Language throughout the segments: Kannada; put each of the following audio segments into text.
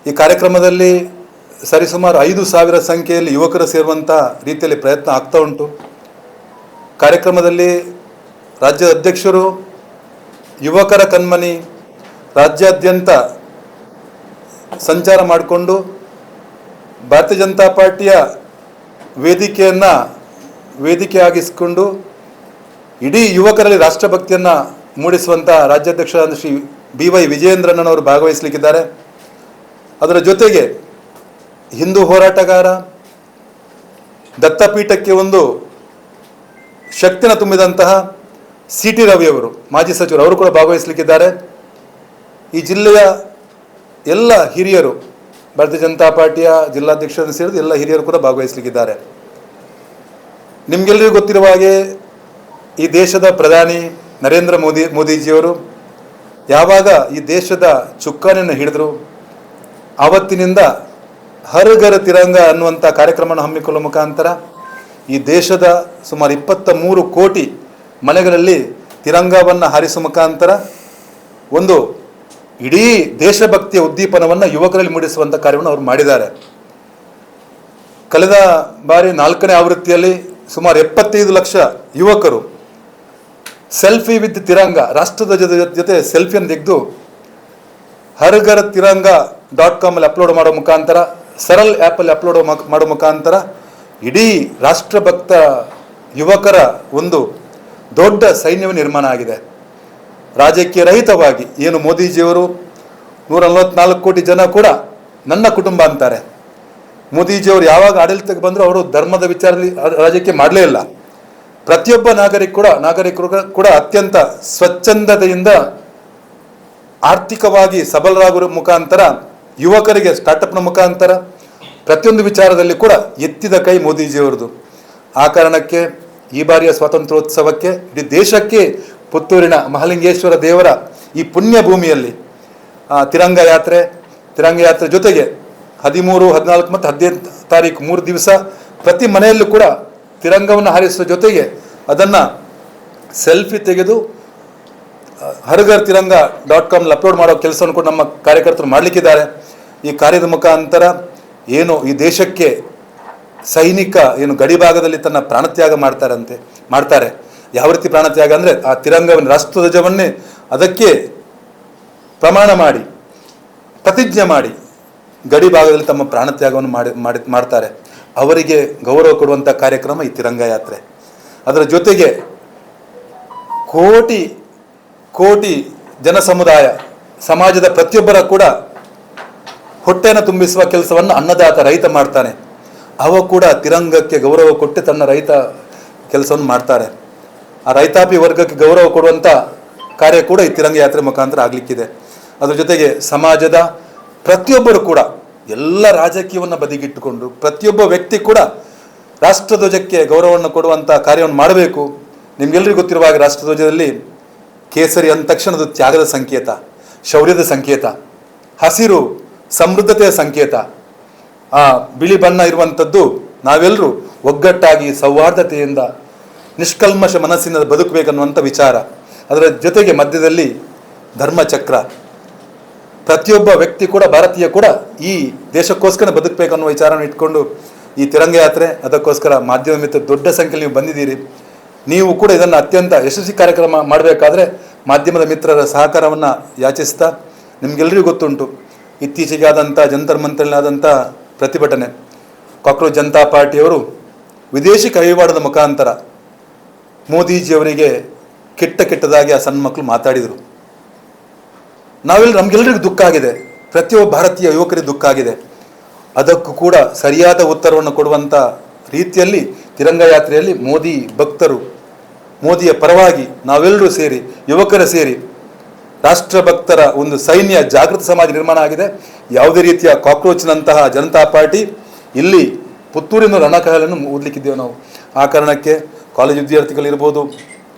ಈ ಕಾರ್ಯಕ್ರಮದಲ್ಲಿ ಸರಿಸುಮಾರು 5,000 ಸಂಖ್ಯೆಯಲ್ಲಿ ಯುವಕರು ಸೇರುವಂಥ ರೀತಿಯಲ್ಲಿ ಪ್ರಯತ್ನ ಆಗ್ತಾ ಉಂಟು. ಕಾರ್ಯಕ್ರಮದಲ್ಲಿ ರಾಜ್ಯದ ಅಧ್ಯಕ್ಷರು ಯುವಕರ ಕಣ್ಮನಿ ರಾಜ್ಯಾದ್ಯಂತ ಸಂಚಾರ ಮಾಡಿಕೊಂಡು ಭಾರತೀಯ ಜನತಾ ಪಾರ್ಟಿಯ ವೇದಿಕೆಯಾಗಿಸಿಕೊಂಡು ಇಡೀ ಯುವಕರಲ್ಲಿ ರಾಷ್ಟ್ರಭಕ್ತಿಯನ್ನು ಮೂಡಿಸುವಂಥ ರಾಜ್ಯಾಧ್ಯಕ್ಷರಾದ ಶ್ರೀ BY ವಿಜಯೇಂದ್ರಣ್ಣನವರು ಭಾಗವಹಿಸಲಿಕ್ಕಿದ್ದಾರೆ. ಅದರ ಜೊತೆಗೆ ಹಿಂದೂ ಹೋರಾಟಗಾರ, ದತ್ತಪೀಠಕ್ಕೆ ಒಂದು ಶಕ್ತಿನ ತುಂಬಿದಂತಹ CT ರವಿಯವರು, ಮಾಜಿ ಸಚಿವರು, ಅವರು ಕೂಡ ಭಾಗವಹಿಸಲಿಕ್ಕಿದ್ದಾರೆ. ಈ ಜಿಲ್ಲೆಯ ಎಲ್ಲ ಹಿರಿಯರು, ಭಾರತೀಯ ಜನತಾ ಪಾರ್ಟಿಯ ಜಿಲ್ಲಾಧ್ಯಕ್ಷರನ್ನು ಸೇರಿದ ಎಲ್ಲ ಹಿರಿಯರು ಕೂಡ ಭಾಗವಹಿಸಲಿಕ್ಕಿದ್ದಾರೆ. ನಿಮಗೆಲ್ಲರಿಗೂ ಗೊತ್ತಿರುವ ಹಾಗೆ ಈ ದೇಶದ ಪ್ರಧಾನಿ ನರೇಂದ್ರ ಮೋದಿಜಿಯವರು ಯಾವಾಗ ಈ ದೇಶದ ಚುಕ್ಕಾಣಿಯನ್ನು ಹಿಡಿದ್ರು ಆವತ್ತಿನಿಂದ ಹರ್ ಘರ್ ತಿರಂಗ ಅನ್ನುವಂಥ ಕಾರ್ಯಕ್ರಮವನ್ನು ಹಮ್ಮಿಕೊಳ್ಳುವ ಮುಖಾಂತರ ಈ ದೇಶದ ಸುಮಾರು 23 ಕೋಟಿ ಮನೆಗಳಲ್ಲಿ ತಿರಂಗವನ್ನು ಹಾರಿಸುವ ಮುಖಾಂತರ ಒಂದು ಇಡೀ ದೇಶಭಕ್ತಿಯ ಉದ್ದೀಪನವನ್ನು ಯುವಕರಲ್ಲಿ ಮೂಡಿಸುವಂಥ ಕಾರ್ಯವನ್ನು ಅವರು ಮಾಡಿದ್ದಾರೆ. ಕಳೆದ ಬಾರಿ 4ನೇ ಆವೃತ್ತಿಯಲ್ಲಿ ಸುಮಾರು 75 ಲಕ್ಷ ಯುವಕರು ಸೆಲ್ಫಿ ವಿತ್ ತಿರಂಗ, ರಾಷ್ಟ್ರಧ್ವಜದ ಜೊತೆ ಸೆಲ್ಫಿಯನ್ನು ತೆಗೆದು ಹರ್ ಘರ್ ತಿರಂಗ.com ಅಪ್ಲೋಡ್ ಮಾಡೋ ಮುಖಾಂತರ, ಸರಲ್ ಆ್ಯಪಲ್ಲಿ ಅಪ್ಲೋಡ್ ಮಾಡೋ ಮುಖಾಂತರ ಇಡೀ ರಾಷ್ಟ್ರಭಕ್ತ ಯುವಕರ ಒಂದು ದೊಡ್ಡ ಸೈನ್ಯವು ನಿರ್ಮಾಣ ಆಗಿದೆ. ರಾಜಕೀಯ ರಹಿತವಾಗಿ ಏನು ಮೋದಿಜಿಯವರು 144 ಕೋಟಿ ಜನ ಕೂಡ ನನ್ನ ಕುಟುಂಬ ಅಂತಾರೆ. ಮೋದಿಜಿಯವರು ಯಾವಾಗ ಆಡಳಿತಕ್ಕೆ ಬಂದರೂ ಅವರು ಧರ್ಮದ ವಿಚಾರದಲ್ಲಿ ರಾಜಕೀಯ ಮಾಡಲೇ ಇಲ್ಲ. ಪ್ರತಿಯೊಬ್ಬ ನಾಗರಿಕರು ಕೂಡ ಅತ್ಯಂತ ಸ್ವಚ್ಛಂದತೆಯಿಂದ ಆರ್ಥಿಕವಾಗಿ ಸಬಲರಾಗುವ ಮುಖಾಂತರ, ಯುವಕರಿಗೆ ಸ್ಟಾರ್ಟಪ್ನ ಮುಖಾಂತರ ಪ್ರತಿಯೊಂದು ವಿಚಾರದಲ್ಲಿ ಕೂಡ ಎತ್ತಿದ ಕೈ ಮೋದಿಜಿಯವರದು. ಆ ಕಾರಣಕ್ಕೆ ಈ ಬಾರಿಯ ಸ್ವಾತಂತ್ರ್ಯೋತ್ಸವಕ್ಕೆ ಇಡೀ ದೇಶಕ್ಕೆ ಪುತ್ತೂರಿನ ಮಹಾಲಿಂಗೇಶ್ವರ ದೇವರ ಈ ಪುಣ್ಯ ಭೂಮಿಯಲ್ಲಿ ತಿರಂಗ ಯಾತ್ರೆ ಜೊತೆಗೆ 13, 14 ಮತ್ತು 15 ತಾರೀಕು 3 ದಿವಸ ಪ್ರತಿ ಮನೆಯಲ್ಲೂ ಕೂಡ ತಿರಂಗವನ್ನು ಹಾರಿಸುವ ಜೊತೆಗೆ ಅದನ್ನು ಸೆಲ್ಫಿ ತೆಗೆದು ಹರ್ ಘರ್ ತಿರಂಗ.com ಅಪ್ಲೋಡ್ ಮಾಡೋ ಕೆಲಸವನ್ನು ಕೂಡ ನಮ್ಮ ಕಾರ್ಯಕರ್ತರು ಮಾಡಲಿಕ್ಕಿದ್ದಾರೆ. ಈ ಕಾರ್ಯದ ಮುಖಾಂತರ ಏನು ಈ ದೇಶಕ್ಕೆ ಸೈನಿಕ ಏನು ಗಡಿ ಭಾಗದಲ್ಲಿ ತನ್ನ ಪ್ರಾಣತ್ಯಾಗ ಮಾಡ್ತಾರೆ. ಯಾವ ರೀತಿ ಪ್ರಾಣತ್ಯಾಗ ಅಂದರೆ ಆ ತಿರಂಗವನ್ನು, ರಾಷ್ಟ್ರಧ್ವಜವನ್ನೇ ಅದಕ್ಕೆ ಪ್ರಮಾಣ ಮಾಡಿ, ಪ್ರತಿಜ್ಞೆ ಮಾಡಿ ಗಡಿ ಭಾಗದಲ್ಲಿ ತಮ್ಮ ಪ್ರಾಣತ್ಯಾಗವನ್ನು ಮಾಡ್ತಾರೆ. ಅವರಿಗೆ ಗೌರವ ಕೊಡುವಂಥ ಕಾರ್ಯಕ್ರಮ ಈ ತಿರಂಗ ಯಾತ್ರೆ. ಅದರ ಜೊತೆಗೆ ಕೋಟಿ ಜನ ಸಮುದಾಯ, ಸಮಾಜದ ಪ್ರತಿಯೊಬ್ಬರ ಕೂಡ ಹೊಟ್ಟೆಯನ್ನು ತುಂಬಿಸುವ ಕೆಲಸವನ್ನು ಅನ್ನದಾತ ರೈತ ಮಾಡ್ತಾನೆ. ಅವ ಕೂಡ ತಿರಂಗಕ್ಕೆ ಗೌರವ ಕೊಟ್ಟು ತನ್ನ ರೈತ ಕೆಲಸವನ್ನು ಮಾಡ್ತಾರೆ. ಆ ರೈತಾಪಿ ವರ್ಗಕ್ಕೆ ಗೌರವ ಕೊಡುವಂಥ ಕಾರ್ಯ ಕೂಡ ಈ ತಿರಂಗ ಯಾತ್ರೆ ಮುಖಾಂತರ ಆಗಲಿಕ್ಕಿದೆ. ಅದ್ರ ಜೊತೆಗೆ ಸಮಾಜದ ಪ್ರತಿಯೊಬ್ಬರು ಕೂಡ ಎಲ್ಲ ರಾಜಕೀಯವನ್ನು ಬದಿಗಿಟ್ಟುಕೊಂಡು ಪ್ರತಿಯೊಬ್ಬ ವ್ಯಕ್ತಿ ಕೂಡ ರಾಷ್ಟ್ರಧ್ವಜಕ್ಕೆ ಗೌರವವನ್ನು ಕೊಡುವಂಥ ಕಾರ್ಯವನ್ನು ಮಾಡಬೇಕು. ನಿಮಗೆಲ್ಲರಿಗೂ ಗೊತ್ತಿರುವಾಗ ರಾಷ್ಟ್ರಧ್ವಜದಲ್ಲಿ ಕೇಸರಿ ಅಂದ ತಕ್ಷಣ ಅದು ತ್ಯಾಗದ ಸಂಕೇತ, ಶೌರ್ಯದ ಸಂಕೇತ, ಹಸಿರು ಸಮೃದ್ಧತೆಯ ಸಂಕೇತ. ಆ ಬಿಳಿ ಬಣ್ಣ ಇರುವಂಥದ್ದು ನಾವೆಲ್ಲರೂ ಒಗ್ಗಟ್ಟಾಗಿ ಸೌಹಾರ್ದತೆಯಿಂದ ನಿಷ್ಕಲ್ಮಶ ಮನಸ್ಸಿನಿಂದ ಬದುಕಬೇಕನ್ನುವಂಥ ವಿಚಾರ. ಅದರ ಜೊತೆಗೆ ಮಧ್ಯದಲ್ಲಿ ಧರ್ಮಚಕ್ರ. ಪ್ರತಿಯೊಬ್ಬ ವ್ಯಕ್ತಿ ಕೂಡ, ಭಾರತೀಯ ಕೂಡ ಈ ದೇಶಕ್ಕೋಸ್ಕರ ಬದುಕಬೇಕನ್ನುವ ವಿಚಾರವನ್ನು ಇಟ್ಕೊಂಡು ಈ ತಿರಂಗ ಯಾತ್ರೆ, ಅದಕ್ಕೋಸ್ಕರ ಮಾಧ್ಯಮ ಮಿತ್ರರು ದೊಡ್ಡ ಸಂಖ್ಯೆಯಲ್ಲಿ ನೀವು ಬಂದಿದ್ದೀರಿ. ನೀವು ಕೂಡ ಇದನ್ನು ಅತ್ಯಂತ ಯಶಸ್ವಿ ಕಾರ್ಯಕ್ರಮ ಮಾಡಬೇಕಾದ್ರೆ ಮಾಧ್ಯಮದ ಮಿತ್ರರ ಸಹಕಾರವನ್ನು ಯಾಚಿಸ್ತಾ, ನಿಮಗೆಲ್ಲರಿಗೂ ಗೊತ್ತುಂಟು ಇತ್ತೀಚೆಗೆ ಆದಂಥ ಜಂತರ್ ಮಂತರ್ನಾದಂಥ ಪ್ರತಿಭಟನೆ, ಕಾಕ್ರೋಚ್ ಜನತಾ ಪಾರ್ಟಿಯವರು ವಿದೇಶಿ ಕೈವಾಡದ ಮುಖಾಂತರ ಮೋದಿಜಿಯವರಿಗೆ ಕೆಟ್ಟದಾಗಿ ಆ ಸಣ್ಣ ಮಕ್ಕಳು ಮಾತಾಡಿದರು. ನಮಗೆಲ್ಲರಿಗೂ ದುಃಖ ಆಗಿದೆ, ಪ್ರತಿಯೊಬ್ಬ ಭಾರತೀಯ ಯುವಕರಿಗೆ ದುಃಖ ಆಗಿದೆ. ಅದಕ್ಕೂ ಕೂಡ ಸರಿಯಾದ ಉತ್ತರವನ್ನು ಕೊಡುವಂಥ ರೀತಿಯಲ್ಲಿ ತಿರಂಗ ಯಾತ್ರೆಯಲ್ಲಿ ಮೋದಿ ಭಕ್ತರು, ಮೋದಿಯ ಪರವಾಗಿ ನಾವೆಲ್ಲರೂ ಸೇರಿ, ಯುವಕರು ಸೇರಿ ರಾಷ್ಟ್ರಭಕ್ತರ ಒಂದು ಸೈನ್ಯ ಜಾಗೃತ ಸಮಾಜ ನಿರ್ಮಾಣ ಆಗಿದೆ. ಯಾವುದೇ ರೀತಿಯ ಕಾಕ್ರೋಚ್ನಂತಹ ಜನತಾ ಪಾರ್ಟಿ ಇಲ್ಲಿ ಪುತ್ತೂರಿನ ರಣಕಹಳೆಯನ್ನು ಓದಲಿಕ್ಕಿದ್ದೇವೆ ನಾವು. ಆ ಕಾರಣಕ್ಕೆ ಕಾಲೇಜು ವಿದ್ಯಾರ್ಥಿಗಳಿರ್ಬೋದು,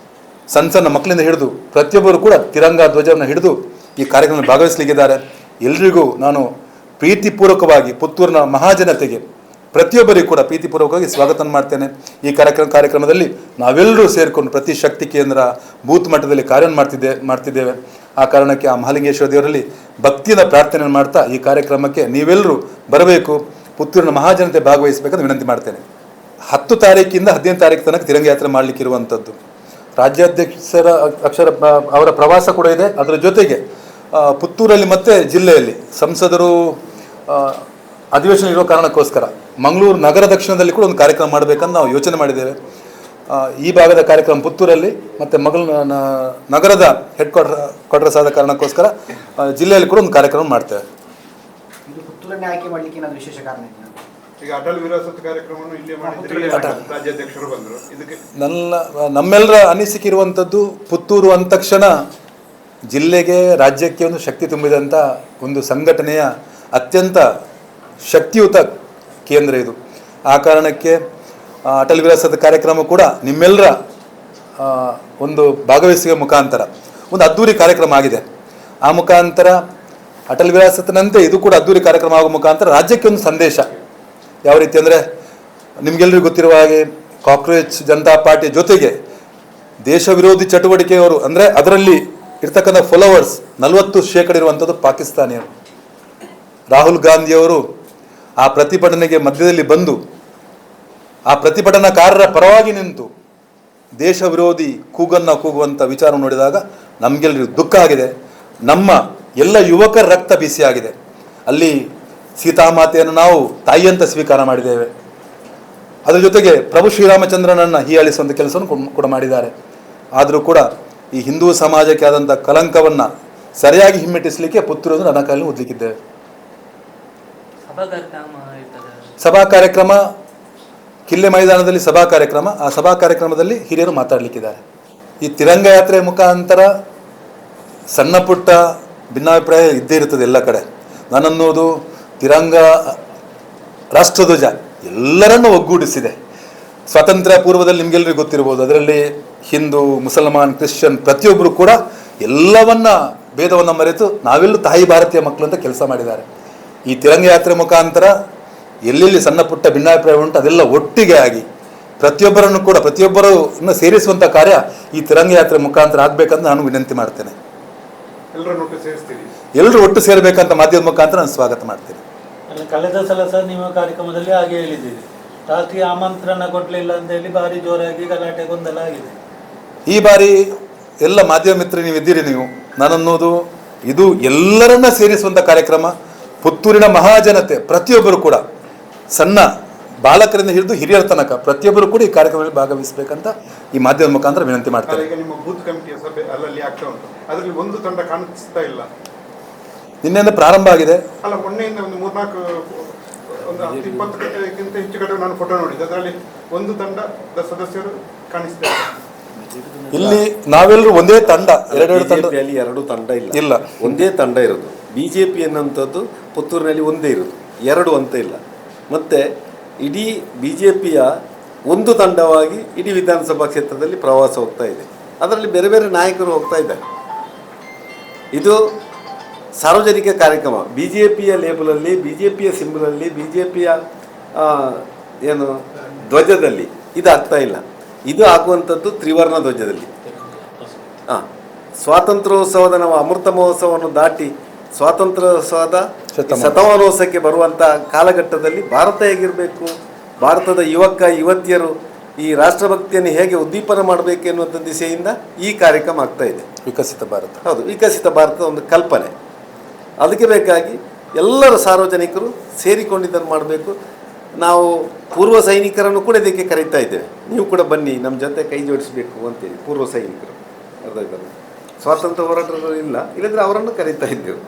ಸಣ್ಣ ಮಕ್ಕಳಿಂದ ಹಿಡಿದು ಪ್ರತಿಯೊಬ್ಬರು ಕೂಡ ತಿರಂಗ ಧ್ವಜವನ್ನು ಹಿಡಿದು ಈ ಕಾರ್ಯಕ್ರಮದಲ್ಲಿ ಭಾಗವಹಿಸಲಿಕ್ಕಿದ್ದಾರೆ. ಎಲ್ರಿಗೂ ನಾನು ಪ್ರೀತಿಪೂರ್ವಕವಾಗಿ ಪುತ್ತೂರಿನ ಮಹಾಜನತೆಗೆ ಪ್ರತಿಯೊಬ್ಬರಿಗೂ ಕೂಡ ಪ್ರೀತಿಪೂರ್ವಕವಾಗಿ ಸ್ವಾಗತ ಮಾಡ್ತೇನೆ. ಈ ಕಾರ್ಯಕ್ರಮದಲ್ಲಿ ನಾವೆಲ್ಲರೂ ಸೇರಿಕೊಂಡು ಪ್ರತಿ ಶಕ್ತಿ ಕೇಂದ್ರ ಬೂತ್ ಮಟ್ಟದಲ್ಲಿ ಕಾರ್ಯ ಮಾಡ್ತಿದ್ದೇವೆ. ಆ ಕಾರಣಕ್ಕೆ ಆ ಮಹಾಲಿಂಗೇಶ್ವರ ದೇವರಲ್ಲಿ ಭಕ್ತಿಯಿಂದ ಪ್ರಾರ್ಥನೆ ಮಾಡ್ತಾ ಈ ಕಾರ್ಯಕ್ರಮಕ್ಕೆ ನೀವೆಲ್ಲರೂ ಬರಬೇಕು, ಪುತ್ತೂರಿನ ಮಹಾಜನತೆ ಭಾಗವಹಿಸಬೇಕಂತ ವಿನಂತಿ ಮಾಡ್ತೇನೆ. 10 ತಾರೀಕಿಂದ 15 ತಾರೀಕು ತನಕ ತಿರಂಗ ಯಾತ್ರೆ ಮಾಡಲಿಕ್ಕಿರುವಂಥದ್ದು. ರಾಜ್ಯಾಧ್ಯಕ್ಷರ ಅವರ ಪ್ರವಾಸ ಕೂಡ ಇದೆ. ಅದರ ಜೊತೆಗೆ ಪುತ್ತೂರಲ್ಲಿ ಮತ್ತು ಜಿಲ್ಲೆಯಲ್ಲಿ ಸಂಸದರು ಅಧಿವೇಶನ ಇರೋ ಕಾರಣಕ್ಕೋಸ್ಕರ ಮಂಗಳೂರು ನಗರ ದಕ್ಷಿಣದಲ್ಲಿ ಕೂಡ ಒಂದು ಕಾರ್ಯಕ್ರಮ ಮಾಡಬೇಕಂತ ನಾವು ಯೋಚನೆ ಮಾಡಿದ್ದೇವೆ. ಈ ಭಾಗದ ಕಾರ್ಯಕ್ರಮ ಪುತ್ತೂರಲ್ಲಿ ಮತ್ತು ನಗರದ ಹೆಡ್ ಕ್ವಾರ್ಟರ್ಸ್ ಆದ ಕಾರಣಕ್ಕೋಸ್ಕರ ಜಿಲ್ಲೆಯಲ್ಲಿ ಕೂಡ ಒಂದು ಕಾರ್ಯಕ್ರಮ ಮಾಡ್ತೇವೆ. ಆಯ್ಕೆ ಮಾಡಲಿಕ್ಕೆ ಏನಾದರೂ ವಿಶೇಷ ಕಾರಣ ಇದೆಯಾ? ಈಗ ಅಟಲ್ ವಿರಾಸತ್ ಕಾರ್ಯಕ್ರಮವನ್ನು ಇಲ್ಲೇ ಮಾಡಿದ್ರೆ ರಾಜ್ಯಾಧ್ಯಕ್ಷರು ಬಂದರು. ಇದಕ್ಕೆ ನಮ್ಮೆಲ್ಲರ ಅನಿಸಿಕೆ ಇರುವಂಥದ್ದು, ಪುತ್ತೂರು ಅಂದ ತಕ್ಷಣ ಜಿಲ್ಲೆಗೆ ರಾಜ್ಯಕ್ಕೆ ಒಂದು ಶಕ್ತಿ ತುಂಬಿದಂಥ ಒಂದು ಸಂಘಟನೆಯ ಅತ್ಯಂತ ಶಕ್ತಿಯುತ ಕೇಂದ್ರ ಇದು. ಆ ಕಾರಣಕ್ಕೆ ಅಟಲ್ ವಿರಾಸತ್ ಕಾರ್ಯಕ್ರಮ ಕೂಡ ನಿಮ್ಮೆಲ್ಲರ ಒಂದು ಭಾಗವಹಿಸುವ ಮುಖಾಂತರ ಒಂದು ಅದ್ಧೂರಿ ಕಾರ್ಯಕ್ರಮ ಆಗಿದೆ. ಆ ಮುಖಾಂತರ ಅಟಲ್ ವಿರಾಸತ್ನಂತೆ ಇದು ಕೂಡ ಅದ್ಧೂರಿ ಕಾರ್ಯಕ್ರಮ ಆಗುವ ಮುಖಾಂತರ ರಾಜ್ಯಕ್ಕೆ ಒಂದು ಸಂದೇಶ ಯಾವ ರೀತಿ ಅಂದರೆ, ನಿಮಗೆಲ್ಲರಿಗೂ ಗೊತ್ತಿರುವ ಹಾಗೆ ಕಾಕ್ರೋಚ್ ಜನತಾ ಪಾರ್ಟಿ ಜೊತೆಗೆ ದೇಶ ವಿರೋಧಿ ಚಟುವಟಿಕೆಯವರು ಅಂದರೆ ಅದರಲ್ಲಿ ಇರ್ತಕ್ಕಂಥ ಫಾಲೋವರ್ಸ್ 40% ಇರುವಂಥದ್ದು ಪಾಕಿಸ್ತಾನಿಯರು. ರಾಹುಲ್ ಗಾಂಧಿಯವರು ಆ ಪ್ರತಿಭಟನೆಗೆ ಮಧ್ಯದಲ್ಲಿ ಬಂದು ಆ ಪ್ರತಿಭಟನಾಕಾರರ ಪರವಾಗಿ ನಿಂತು ದೇಶ ವಿರೋಧಿ ಕೂಗನ್ನು ಕೂಗುವಂಥ ವಿಚಾರ ನೋಡಿದಾಗ ನಮಗೆಲ್ಲರಿಗೂ ದುಃಖ ಆಗಿದೆ. ನಮ್ಮ ಎಲ್ಲ ಯುವಕರ ರಕ್ತ ಬಿಸಿಯಾಗಿದೆ. ಅಲ್ಲಿ ಸೀತಾಮಾತೆಯನ್ನು ನಾವು ತಾಯಿಯಂತ ಸ್ವೀಕಾರ ಮಾಡಿದ್ದೇವೆ. ಅದರ ಜೊತೆಗೆ ಪ್ರಭು ಶ್ರೀರಾಮಚಂದ್ರನನ್ನು ಹೀಯಾಳಿಸುವಂಥ ಕೆಲಸವನ್ನು ಕೂಡ ಮಾಡಿದ್ದಾರೆ. ಆದರೂ ಕೂಡ ಈ ಹಿಂದೂ ಸಮಾಜಕ್ಕೆ ಆದಂಥ ಕಲಂಕವನ್ನು ಸರಿಯಾಗಿ ಹಿಮ್ಮೆಟ್ಟಿಸಲಿಕ್ಕೆ ಪುತ್ತೂರನ್ನು ನನ್ನ ಕೈಯಲ್ಲಿ ಓದಲಿಕ್ಕಿದ್ದೇವೆ. ಸಭಾ ಕಾರ್ಯಕ್ರಮ ಕಿಲ್ಲೆ ಮೈದಾನದಲ್ಲಿ ಸಭಾ ಕಾರ್ಯಕ್ರಮ. ಆ ಸಭಾ ಕಾರ್ಯಕ್ರಮದಲ್ಲಿ ಹಿರಿಯರು ಮಾತಾಡಲಿಕ್ಕಿದ್ದಾರೆ. ಈ ತಿರಂಗ ಯಾತ್ರೆ ಮುಖಾಂತರ ಸಣ್ಣ ಪುಟ್ಟ ಭಿನ್ನಾಭಿಪ್ರಾಯ ಇದ್ದೇ ಇರ್ತದೆ ಎಲ್ಲ ಕಡೆ. ನಾನನ್ನೋದು ತಿರಂಗ ರಾಷ್ಟ್ರಧ್ವಜ ಎಲ್ಲರನ್ನೂ ಒಗ್ಗೂಡಿಸಿದೆ. ಸ್ವಾತಂತ್ರ್ಯ ಪೂರ್ವದಲ್ಲಿ ನಿಮಗೆಲ್ಲರಿಗೂ ಗೊತ್ತಿರ್ಬೋದು, ಅದರಲ್ಲಿ ಹಿಂದೂ, ಮುಸಲ್ಮಾನ್, ಕ್ರಿಶ್ಚಿಯನ್ ಪ್ರತಿಯೊಬ್ಬರು ಕೂಡ ಎಲ್ಲವನ್ನ ಭೇದವನ್ನು ಮರೆತು ನಾವೆಲ್ಲೂ ತಾಯಿ ಭಾರತೀಯ ಮಕ್ಕಳು ಅಂತ ಕೆಲಸ ಮಾಡಿದ್ದಾರೆ. ಈ ತಿರಂಗ ಯಾತ್ರೆ ಮುಖಾಂತರ ಎಲ್ಲೆಲ್ಲಿ ಸಣ್ಣ ಪುಟ್ಟ ಭಿನ್ನಾಭಿಪ್ರಾಯ ಉಂಟು ಅದೆಲ್ಲ ಒಟ್ಟಿಗೆ ಆಗಿ ಪ್ರತಿಯೊಬ್ಬರನ್ನು ಸೇರಿಸುವಂಥ ಕಾರ್ಯ ಈ ತಿರಂಗ ಯಾತ್ರೆ ಮುಖಾಂತರ ಆಗಬೇಕಂತ ನಾನು ವಿನಂತಿ ಮಾಡ್ತೇನೆ. ಎಲ್ಲರೂ ಒಟ್ಟು ಸೇರಬೇಕಂತ ಮಾಧ್ಯಮದ ಮುಖಾಂತರ ನಾನು ಸ್ವಾಗತ ಮಾಡ್ತೇನೆ. ಕಳೆದ ಸಲ ಸಹ ನೀವು ಕಾರ್ಯಕ್ರಮದಲ್ಲಿ ಹಾಗೆ ಹೇಳಿದ್ದೀರಿ, ರಾಷ್ಟ್ರೀಯ ಆಮಂತ್ರಣ ಕೊಡಲಿಲ್ಲ ಅಂತ ಹೇಳಿ ಭಾರಿ ಜೋರಾಗಿ ಗಲಾಟೆ ಗೊಂದಲ ಆಗಿದೆ. ಈ ಬಾರಿ ಎಲ್ಲ ಮಾಧ್ಯಮ ಮಿತ್ರ ನೀವು ಇದ್ದೀರಿ. ನೀವು ನಾನನ್ನೋದು ಇದು ಎಲ್ಲರನ್ನ ಸೇರಿಸುವಂಥ ಕಾರ್ಯಕ್ರಮ. ಪುತ್ತೂರಿನ ಮಹಾಜನತೆ ಪ್ರತಿಯೊಬ್ಬರು ಕೂಡ ಸಣ್ಣ ಬಾಲಕರಿಂದ ಹಿಡಿದು ಹಿರಿಯರ ತನಕ ಪ್ರತಿಯೊಬ್ಬರು ಕೂಡ ಈ ಕಾರ್ಯಕ್ರಮದಲ್ಲಿ ಭಾಗವಹಿಸಬೇಕಂತ ಈ ಮಾಧ್ಯಮದ ಮುಖಾಂತರ ವಿನಂತಿ ಮಾಡ್ತಾರೆ. ಈಗ ನಿಮ್ಮ ಬೂತ್ ಕಮಿಟಿಯ ಸಭೆ ಅಲ್ಲಲ್ಲಿ ಆಗ್ತಾ ಉಂಟು, ಅದರಲ್ಲಿ ಒಂದು ತಂಡ ಕಾಣಿಸ್ತಾ ಇಲ್ಲ. ನಿನ್ನೆಯಿಂದ ಪ್ರಾರಂಭ ಆಗಿದೆ. ಅಲ್ಲ, ಮೊನ್ನೆಯಿಂದ ಒಂದು 3-4 ಒಂದು 10-20 ಗಂಟೆಗಿಂತ ಹೆಚ್ಚು ಕಡೆ ನಾನು ಫೋಟೋ ನೋಡಿದ್ದೆ. ಅದರಲ್ಲಿ ಒಂದು ತಂಡದ ಸದಸ್ಯರು ಕಾಣಿಸ್ತಾ ಇಲ್ಲ. ಇಲ್ಲಿ ನಾವೆಲ್ಲರೂ ಒಂದೇ ತಂಡ, ಎರಡು ತಂಡ ಇಲ್ಲ, ಒಂದೇ ತಂಡ ಇರೋದು. ಬಿಜೆಪಿ ಅನ್ನುವಂಥದ್ದು ಪುತ್ತೂರಿನಲ್ಲಿ ಒಂದೇ ಇರೋದು, ಎರಡು ಅಂತ ಇಲ್ಲ. ಮತ್ತು ಇಡೀ ಬಿಜೆಪಿಯ ಒಂದು ತಂಡವಾಗಿ ಇಡೀ ವಿಧಾನಸಭಾ ಕ್ಷೇತ್ರದಲ್ಲಿ ಪ್ರವಾಸ ಹೋಗ್ತಾ ಇದೆ. ಅದರಲ್ಲಿ ಬೇರೆ ಬೇರೆ ನಾಯಕರು ಹೋಗ್ತಾ ಇದ್ದಾರೆ. ಇದು ಸಾರ್ವಜನಿಕ ಕಾರ್ಯಕ್ರಮ. ಬಿಜೆಪಿಯ ಲೇಬಲಲ್ಲಿ, ಬಿಜೆಪಿಯ ಸಿಂಬಲಲ್ಲಿ, ಬಿಜೆಪಿಯ ಏನು ಧ್ವಜದಲ್ಲಿ ಇದು ಆಗ್ತಾ ಇಲ್ಲ. ಇದು ಆಗುವಂಥದ್ದು ತ್ರಿವರ್ಣ ಧ್ವಜದಲ್ಲಿ. ಸ್ವಾತಂತ್ರ್ಯೋತ್ಸವದ ನಾವು ಅಮೃತ ಮಹೋತ್ಸವವನ್ನು ದಾಟಿ ಸ್ವಾತಂತ್ರ್ಯೋತ್ಸವದ ಶತಮಾನೋತ್ಸವಕ್ಕೆ ಬರುವಂಥ ಕಾಲಘಟ್ಟದಲ್ಲಿ ಭಾರತ ಹೇಗಿರಬೇಕು, ಭಾರತದ ಯುವತಿಯರು ಈ ರಾಷ್ಟ್ರಭಕ್ತಿಯನ್ನು ಹೇಗೆ ಉದ್ದೀಪನ ಮಾಡಬೇಕು ಎನ್ನುವಂಥ ದಿಸೆಯಿಂದ ಈ ಕಾರ್ಯಕ್ರಮ ಆಗ್ತಾ ಇದೆ. ವಿಕಸಿತ ಭಾರತ, ಹೌದು, ವಿಕಸಿತ ಭಾರತದ ಒಂದು ಕಲ್ಪನೆ. ಅದಕ್ಕೆ ಬೇಕಾಗಿ ಎಲ್ಲರೂ ಸಾರ್ವಜನಿಕರು ಸೇರಿಕೊಂಡಿದ್ದನ್ನು ಮಾಡಬೇಕು. ನಾವು ಪೂರ್ವ ಸೈನಿಕರನ್ನು ಕೂಡ ಇದಕ್ಕೆ ಕರೀತಾ ಇದ್ದೇವೆ. ನೀವು ಕೂಡ ಬನ್ನಿ, ನಮ್ಮ ಜೊತೆ ಕೈ ಜೋಡಿಸಬೇಕು ಅಂತೇಳಿ. ಪೂರ್ವ ಸೈನಿಕರು ಅರ್ಥ ಆಯ್ತಲ್ಲ, ಸ್ವಾತಂತ್ರ್ಯ ಹೋರಾಟಗಳು ಇಲ್ಲದ್ರೆ ಅವರನ್ನು ಕರೀತಾ ಇದ್ದೆವು.